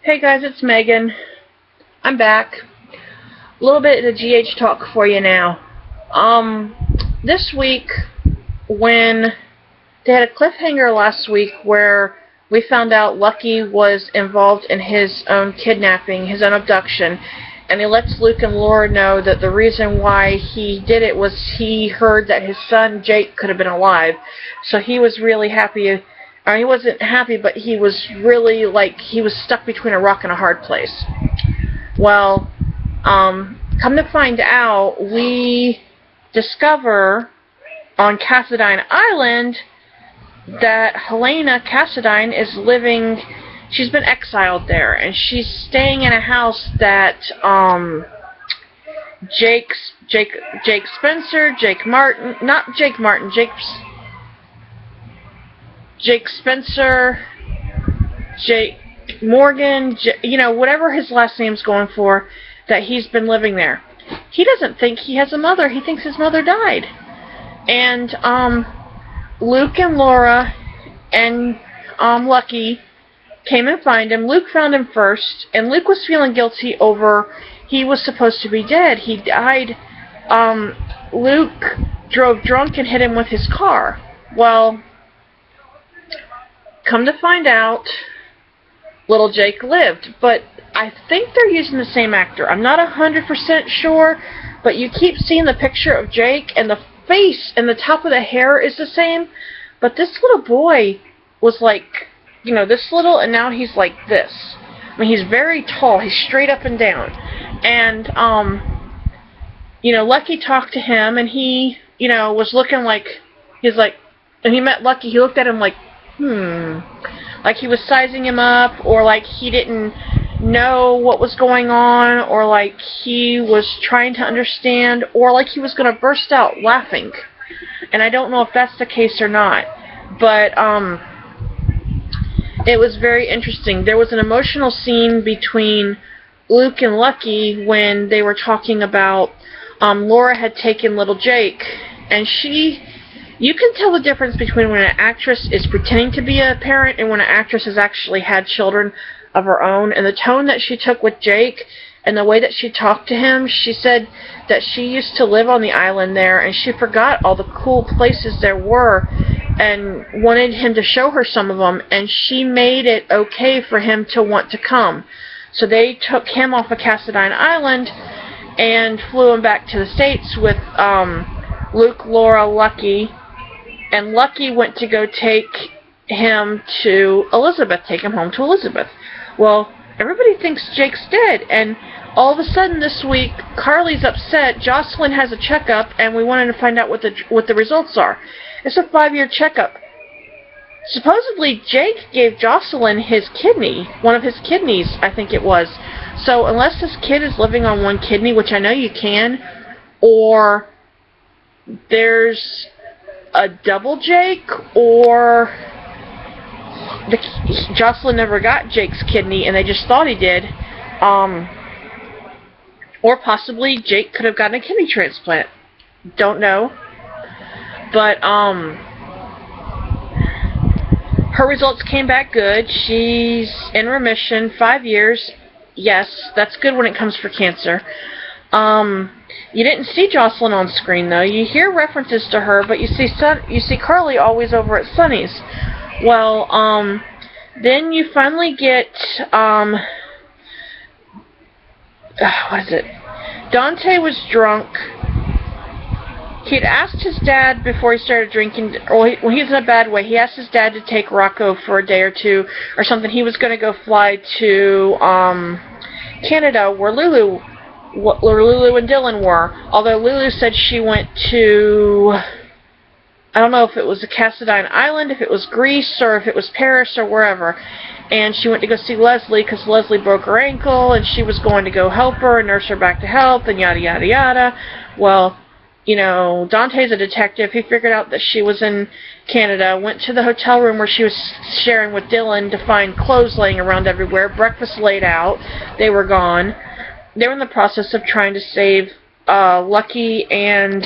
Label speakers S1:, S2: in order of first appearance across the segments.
S1: Hey guys, it's Megan. I'm back. A little bit of GH talk for you now. This week, when they had a cliffhanger last week where we found out Lucky was involved in his own kidnapping, his own abduction, and he lets Luke and Laura know that the reason why he did it was he heard that his son Jake could have been alive. So he was really happy. He wasn't happy, but he was really he was stuck between a rock and a hard place. Well, come to find out, we discover on Cassadine Island that Helena Cassadine is living. She's been exiled there, and she's staying in a house that Jake Spencer, Jake Spencer, Jake Morgan, whatever his last name's going for, that he's been living there. He doesn't think he has a mother. He thinks his mother died. And Luke and Laura and Lucky came and found him. Luke found him first, and Luke was feeling guilty over he was supposed to be dead. He died. Luke drove drunk and hit him with his car. Well, come to find out, little Jake lived, but I think they're using the same actor. I'm not 100% sure, but you keep seeing the picture of Jake, and the face and the top of the hair is the same, but this little boy was this little, and now he's like this. I mean, he's very tall. He's straight up and down. And, Lucky talked to him, and he, was looking and he met Lucky, he looked at him like he was sizing him up, or like he didn't know what was going on, or like he was trying to understand, or like he was going to burst out laughing. And I don't know if that's the case or not, but it was very interesting. There was an emotional scene between Luke and Lucky when they were talking about Laura had taken little Jake, and you can tell the difference between when an actress is pretending to be a parent and when an actress has actually had children of her own. And the tone that she took with Jake and the way that she talked to him, she said that she used to live on the island there and she forgot all the cool places there were and wanted him to show her some of them, and she made it okay for him to want to come. So they took him off of Cassadine Island and flew him back to the States with Luke, Laura, Lucky. And Lucky went to go take him to Elizabeth, take him home to Elizabeth. Well, everybody thinks Jake's dead, and all of a sudden this week, Carly's upset. Jocelyn has a checkup, and we wanted to find out what the results are. It's a 5-year checkup. Supposedly, Jake gave Jocelyn his kidney, one of his kidneys, I think it was. So unless this kid is living on one kidney, which I know you can, or there's a double Jake, or Jocelyn never got Jake's kidney and they just thought he did, or possibly Jake could have gotten a kidney transplant. Don't know. But her results came back good. She's in remission, 5 years. Yes, that's good when it comes for cancer. You didn't see Jocelyn on screen, though. You hear references to her, but you see Carly always over at Sunny's. Well, then you finally get, what is it? Dante was drunk. He'd asked his dad before he started drinking, or when he was in a bad way, he asked his dad to take Rocco for a day or two, or something. He was going to go fly to, Canada, where Lulu and Dylan were. Although Lulu said she went to, I don't know if it was the Cassadine Island, if it was Greece, or if it was Paris, or wherever. And she went to go see Leslie because Leslie broke her ankle, and she was going to go help her and nurse her back to health, and yada, yada, yada. Well, Dante's a detective. He figured out that she was in Canada, went to the hotel room where she was sharing with Dylan to find clothes laying around everywhere, breakfast laid out, they were gone. They were in the process of trying to save Lucky and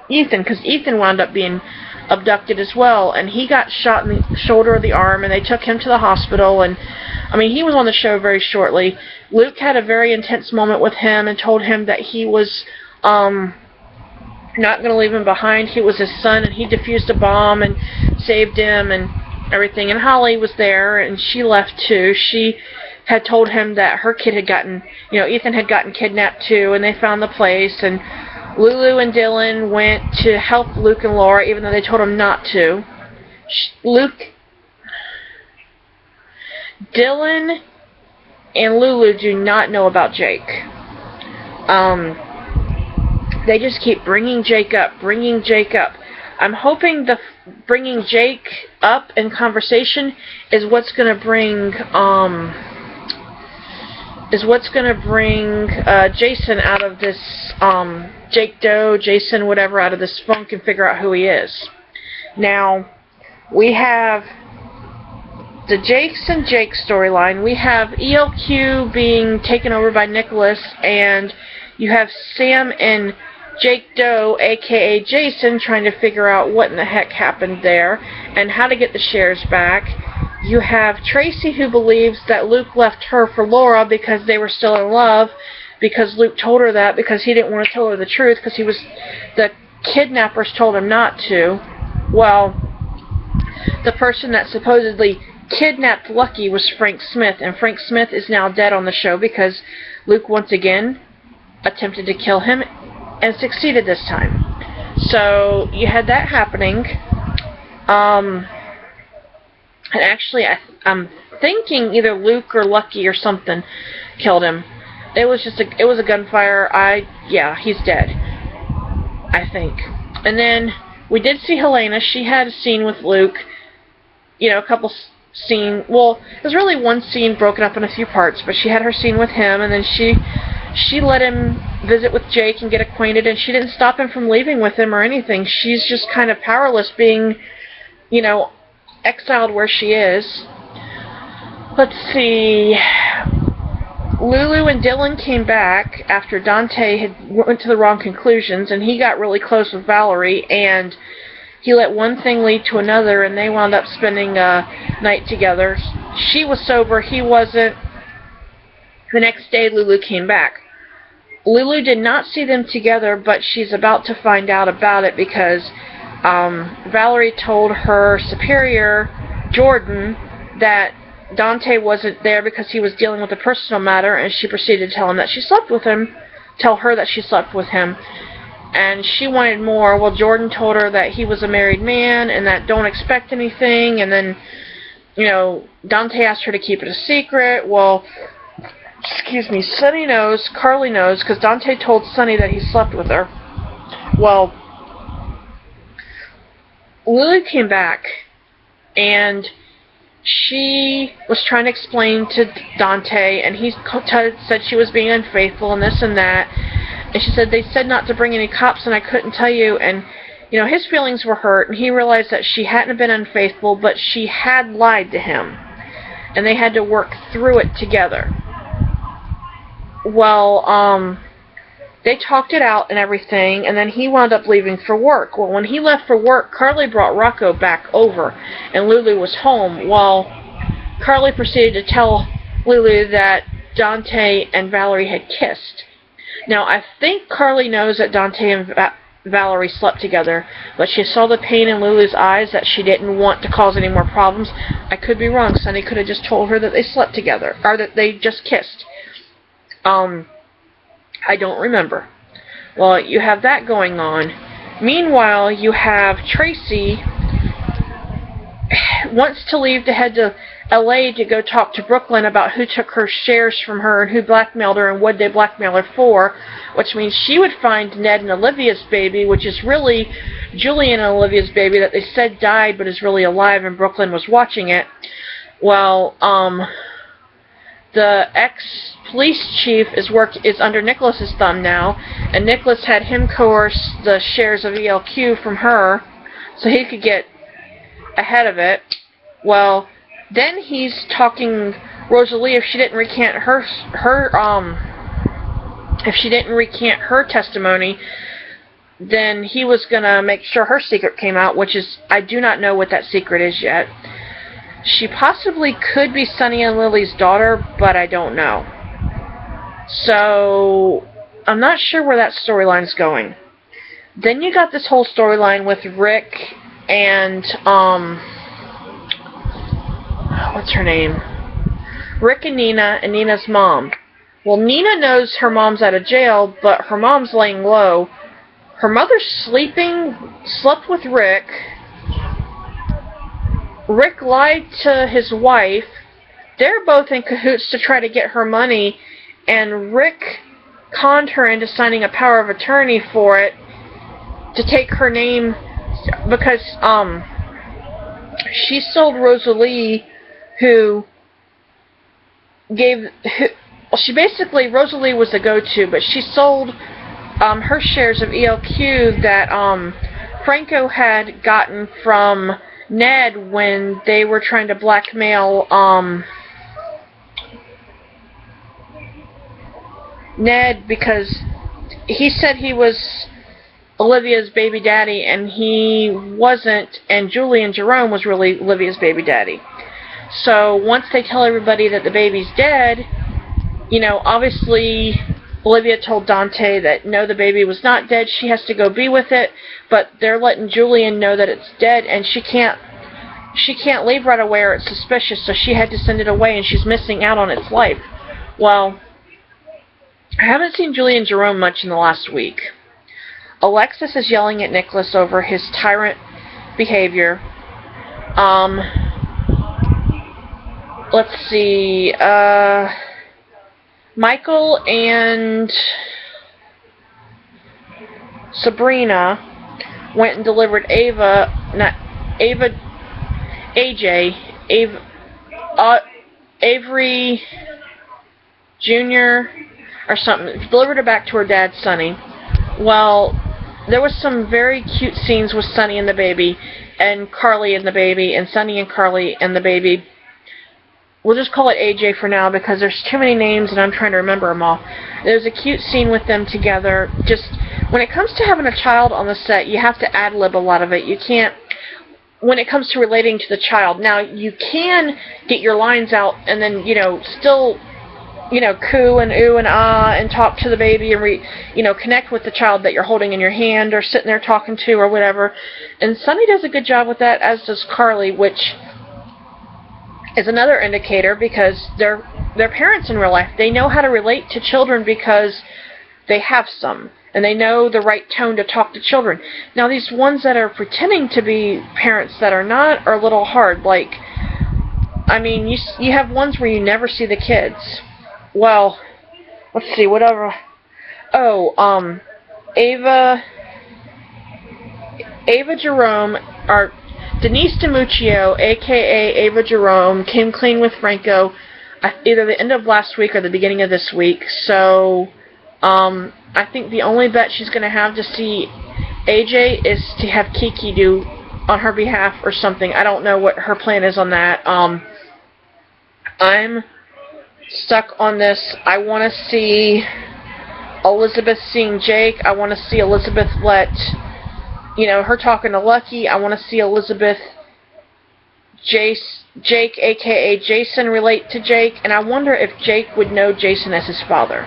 S1: Ethan, because Ethan wound up being abducted as well, and he got shot in the shoulder or the arm, and they took him to the hospital. And I mean, he was on the show very shortly. Luke had a very intense moment with him and told him that he was not going to leave him behind. He was his son, and he defused a bomb and saved him and everything. And Holly was there, and she left too. She had told him that her kid had gotten, Ethan had gotten kidnapped too, and they found the place. And Lulu and Dylan went to help Luke and Laura, even though they told him not to. Dylan and Lulu do not know about Jake. They just keep bringing Jake up. I'm hoping the bringing Jake up in conversation is what's going to bring Jason out of this, Jake Doe, Jason, whatever, out of this funk and figure out who he is. Now, we have the Jakes and Jake storyline. We have ELQ being taken over by Nicholas, and you have Sam and Jake Doe, aka Jason, trying to figure out what in the heck happened there and how to get the shares back. You have Tracy, who believes that Luke left her for Laura because they were still in love, because Luke told her that, because he didn't want to tell her the truth, because the kidnappers told him not to. Well, the person that supposedly kidnapped Lucky was Frank Smith, and Frank Smith is now dead on the show because Luke once again attempted to kill him and succeeded this time. So you had that happening. And actually, I'm thinking either Luke or Lucky or something killed him. It was a gunfire. He's dead, I think. And then we did see Helena. She had a scene with Luke. A couple scene. Well, there's really one scene broken up in a few parts, but she had her scene with him, and then she let him visit with Jake and get acquainted, and she didn't stop him from leaving with him or anything. She's just kind of powerless, being, exiled where she is. Let's see. Lulu and Dylan came back after Dante had went to the wrong conclusions, and he got really close with Valerie, and he let one thing lead to another, and they wound up spending a night together. She was sober, he wasn't. The next day, Lulu came back. Lulu did not see them together, but she's about to find out about it because Valerie told her superior, Jordan, that Dante wasn't there because he was dealing with a personal matter, and she proceeded to tell her that she slept with him, and she wanted more. Well, Jordan told her that he was a married man and that don't expect anything, and then, Dante asked her to keep it a secret. Well, Sonny knows, Carly knows, because Dante told Sonny that he slept with her. Well, Lily came back, and she was trying to explain to Dante, and he said she was being unfaithful and this and that, and she said, they said not to bring any cops, and I couldn't tell you, and, his feelings were hurt, and he realized that she hadn't been unfaithful, but she had lied to him, and they had to work through it together. Well, they talked it out and everything, and then he wound up leaving for work. Well, when he left for work, Carly brought Rocco back over, and Lulu was home. Well, Carly proceeded to tell Lulu that Dante and Valerie had kissed. Now, I think Carly knows that Dante and Valerie slept together, but she saw the pain in Lulu's eyes that she didn't want to cause any more problems. I could be wrong. Sonny could have just told her that they slept together, or that they just kissed. I don't remember. Well, you have that going on. Meanwhile, you have Tracy wants to leave to head to LA to go talk to Brooklyn about who took her shares from her and who blackmailed her and what they blackmailed her for, which means she would find Ned and Olivia's baby, which is really Julian and Olivia's baby that they said died but is really alive, and Brooklyn was watching it. Well, the ex-police chief is under Nicholas's thumb now, and Nicholas had him coerce the shares of ELQ from her so he could get ahead of it. Well, then he's talking Rosalie, if she didn't recant her testimony, then he was going to make sure her secret came out, which is, I do not know what that secret is yet. She possibly could be Sonny and Lily's daughter, but I don't know. So, I'm not sure where that storyline's going. Then you got this whole storyline with Rick and, what's her name? Rick and Nina's mom. Well, Nina knows her mom's out of jail, but her mom's laying low. Her mother's slept with Rick. Rick lied to his wife. They're both in cahoots to try to get her money, and Rick conned her into signing a power of attorney for it to take her name because she sold Rosalie, Rosalie was the go-to, but she sold her shares of ELQ that Franco had gotten from Ned when they were trying to blackmail Ned, because he said he was Olivia's baby daddy and he wasn't, and Julian Jerome was really Olivia's baby daddy. So once they tell everybody that the baby's dead, you know, obviously Olivia told Dante that no, the baby was not dead, she has to go be with it, but they're letting Julian know that it's dead, and she can't leave right away or it's suspicious, so she had to send it away, and she's missing out on its life. Well, I haven't seen Julian Jerome much in the last week. Alexis is yelling at Nicholas over his tyrant behavior. Let's see, Michael and Sabrina went and delivered Avery Jr. or something, delivered her back to her dad, Sonny. Well, there was some very cute scenes with Sonny and the baby, and Carly and the baby, and Sonny and Carly and the baby. We'll just call it AJ for now because there's too many names and I'm trying to remember them all. There's a cute scene with them together. Just, when it comes to having a child on the set, you have to ad-lib a lot of it. You can't, when it comes to relating to the child. Now, you can get your lines out and then, you know, still, you know, coo and ooh and ah and talk to the baby and connect with the child that you're holding in your hand or sitting there talking to or whatever. And Sonny does a good job with that, as does Carly, which is another indicator because they're parents in real life. They know how to relate to children because they have some, and they know the right tone to talk to children. Now, these ones that are pretending to be parents that are not are a little hard. Like, I mean, you have ones where you never see the kids. Well, let's see, whatever. Oh, Ava Jerome, or Denise DiMuccio, a.k.a. Ava Jerome, came clean with Franco either the end of last week or the beginning of this week. So, I think the only bet she's going to have to see AJ is to have Kiki do on her behalf or something. I don't know what her plan is on that. I'm stuck on this. I want to see Elizabeth seeing Jake. I want to see Elizabeth let, her talking to Lucky. I want to see Elizabeth, Jake, a.k.a. Jason, relate to Jake. And I wonder if Jake would know Jason as his father.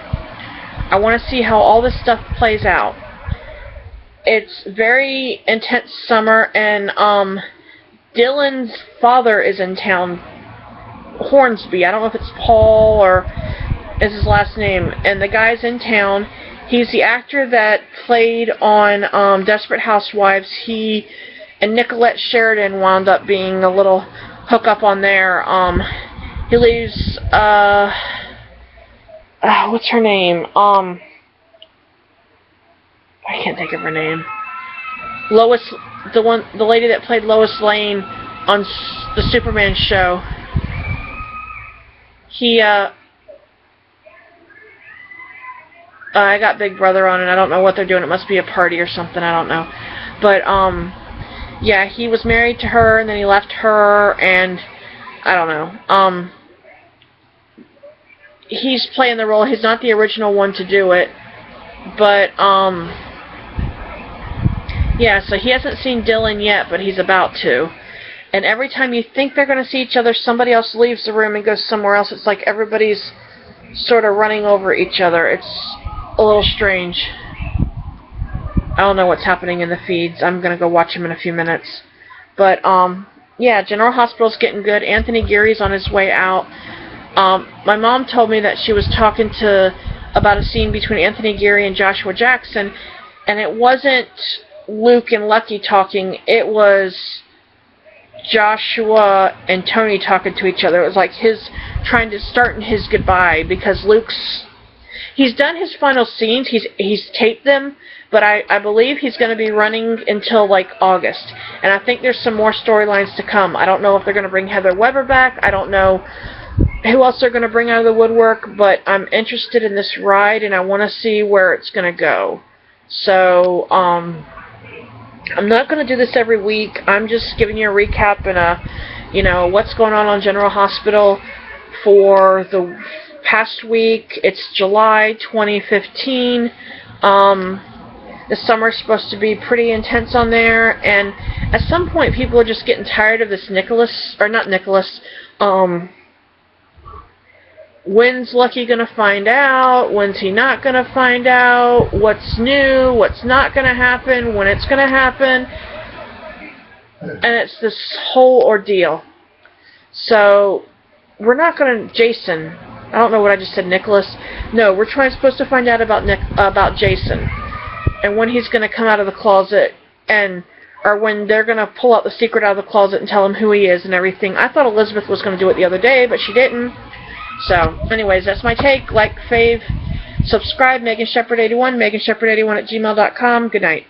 S1: I want to see how all this stuff plays out. It's very intense summer, and Dylan's father is in town, Hornsby. I don't know if it's Paul or is his last name. And the guy's in town. He's the actor that played on Desperate Housewives. He and Nicolette Sheridan wound up being a little hookup on there. He leaves, what's her name? I can't think of her name. Lois, the lady that played Lois Lane on the Superman show. I got Big Brother on, and I don't know what they're doing. It must be a party or something. I don't know. But, yeah, he was married to her, and then he left her, and I don't know. He's playing the role. He's not the original one to do it. But, Yeah, so he hasn't seen Dylan yet, but he's about to. And every time you think they're going to see each other, somebody else leaves the room and goes somewhere else. It's like everybody's sort of running over each other. It's a little strange. I don't know what's happening in the feeds. I'm going to go watch him in a few minutes. But, yeah, General Hospital's getting good. Anthony Geary's on his way out. My mom told me that she was talking about a scene between Anthony Geary and Joshua Jackson, and it wasn't Luke and Lucky talking. It was Joshua and Tony talking to each other. It was like trying to start his goodbye, because he's done his final scenes. He's taped them, but I believe he's going to be running until like August. And I think there's some more storylines to come. I don't know if they're going to bring Heather Weber back. I don't know who else they're going to bring out of the woodwork, but I'm interested in this ride, and I want to see where it's going to go. So, I'm not going to do this every week. I'm just giving you a recap and what's going on General Hospital for the past week. It's July 2015. The summer's supposed to be pretty intense on there, and at some point people are just getting tired of this when's Lucky going to find out? When's he not going to find out? What's new? What's not going to happen? When it's going to happen? And it's this whole ordeal. So, we're not going to... Jason. I don't know what I just said, Nicholas. No, we're supposed to find out about Jason. And when he's going to come out of the closet, or when they're going to pull out the secret out of the closet and tell him who he is and everything. I thought Elizabeth was going to do it the other day, but she didn't. So, anyways, that's my take. Like, fave, subscribe, Megan Shepherd 81, MeganShepherd81 @gmail.com. Good night.